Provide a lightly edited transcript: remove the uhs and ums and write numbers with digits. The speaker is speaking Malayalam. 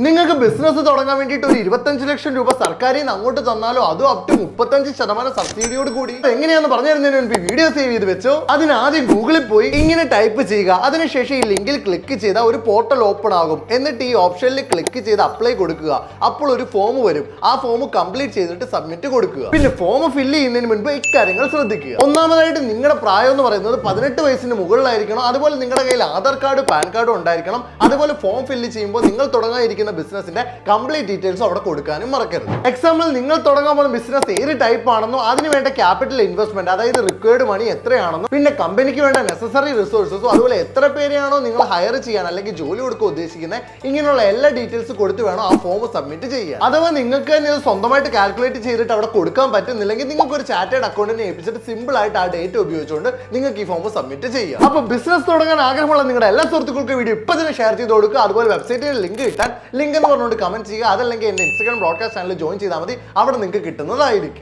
നിങ്ങൾക്ക് ബിസിനസ് തുടങ്ങാൻ വേണ്ടിയിട്ട് ഒരു 25 ലക്ഷം രൂപ സർക്കാരിൽ നിന്ന് അങ്ങോട്ട് തന്നാലോ അതും അപ് ടു 35% സബ്സിഡിയോട് കൂടി എങ്ങനെയാന്ന് പറഞ്ഞു തരുന്നതിന് മുൻപ് വീഡിയോ സേവ് ചെയ്ത് വെച്ചോ. അതിനാദ്യം ഗൂഗിളിൽ പോയി ഇങ്ങനെ ടൈപ്പ് ചെയ്യുക. അതിനുശേഷം ഈ ലിങ്കിൽ ക്ലിക്ക് ചെയ്താൽ ഒരു പോർട്ടൽ ഓപ്പൺ ആകും. എന്നിട്ട് ഈ ഓപ്ഷനിൽ ക്ലിക്ക് ചെയ്ത് അപ്ലൈ കൊടുക്കുക. അപ്പോൾ ഒരു ഫോം വരും. ആ ഫോം കംപ്ലീറ്റ് ചെയ്തിട്ട് സബ്മിറ്റ് കൊടുക്കുക. പിന്നെ ഫോം ഫില്ല് ചെയ്യുന്നതിന് മുൻപ് ഇക്കാര്യങ്ങൾ ശ്രദ്ധിക്കുക. ഒന്നാമതായിട്ട് നിങ്ങളുടെ പ്രായം എന്ന് പറയുന്നത് 18 വയസ്സിന് മുകളിലായിരിക്കണം. അതുപോലെ നിങ്ങളുടെ കയ്യിൽ ആധാർ കാർഡ് പാൻ കാർഡും ഉണ്ടായിരിക്കണം. അതുപോലെ ഫോം ഫില്ല് ചെയ്യുമ്പോൾ നിങ്ങൾ തുടങ്ങാനിരിക്കുന്ന ബിസിനസിന്റെ കംപ്ലീറ്റ് ഡീറ്റെയിൽസ് അവിടെ കൊടുക്കാനും മറക്കരുത്. എക്സാമ്പിൾ നിങ്ങൾ തുടങ്ങാൻ പോകുന്ന ബിസിനസ് ഏത് ടൈപ്പ് ആണെന്നോ അതിന് വേണ്ട ക്യാപിറ്റൽ ഇൻവെസ്റ്റ്മെന്റ് അതായത് റിക്വയർഡ് മണി എത്രയാണെന്നോ പിന്നെ കമ്പനിക്ക് വേണ്ട നെസസറി റിസോഴ്സസും അതുപോലെ എത്ര പേരെയാണോ നിങ്ങൾ ഹയർ ചെയ്യാൻ അല്ലെങ്കിൽ ജോലി കൊടുക്കാൻ ഉദ്ദേശിക്കുന്നത് ഇങ്ങനെയുള്ള എല്ലാ ഡീറ്റെയിൽസ് കൊടുത്ത് വേണം ആ ഫോം സബ്മിറ്റ് ചെയ്യാൻ. അഥവാ നിങ്ങൾക്ക് തന്നെ ഇത് സ്വന്തമായിട്ട് കാൽക്കുലേറ്റ് ചെയ്തിട്ട് അവിടെ കൊടുക്കാൻ പറ്റുന്നില്ലെങ്കിൽ നിങ്ങൾക്ക് ഒരു ചാർട്ടേഡ് അക്കൗണ്ടിനെ ഏൽപ്പിച്ചിട്ട് സിമ്പിൾ ആയിട്ട് ആ ഡേറ്റ് ഉപയോഗിച്ചുകൊണ്ട് നിങ്ങൾക്ക് ഈ ഫോം സബ്മിറ്റ് ചെയ്യാം. അപ്പോൾ ബിസിനസ് തുടങ്ങാൻ ആഗ്രഹമുള്ള നിങ്ങളുടെ എല്ലാ സുഹൃത്തുക്കൾക്കും വീഡിയോ ഇപ്പൊ തന്നെ ഷെയർ ചെയ്ത് കൊടുക്കുക. അതുപോലെ വെബ്സൈറ്റിൽ ലിങ്ക് കിട്ടാൻ ലിങ്ക് എന്ന് പറഞ്ഞുകൊണ്ട് കമന്റ് ചെയ്യുക. അതല്ലെങ്കിൽ എന്റെ ഇൻസ്റ്റാഗ്രാം ബ്രോഡ്കാസ്റ്റ് ചാനൽ ജോയിൻ ചെയ്താൽ മതി. അവിടെ നിങ്ങൾക്ക് കിട്ടുന്നതായിരിക്കും.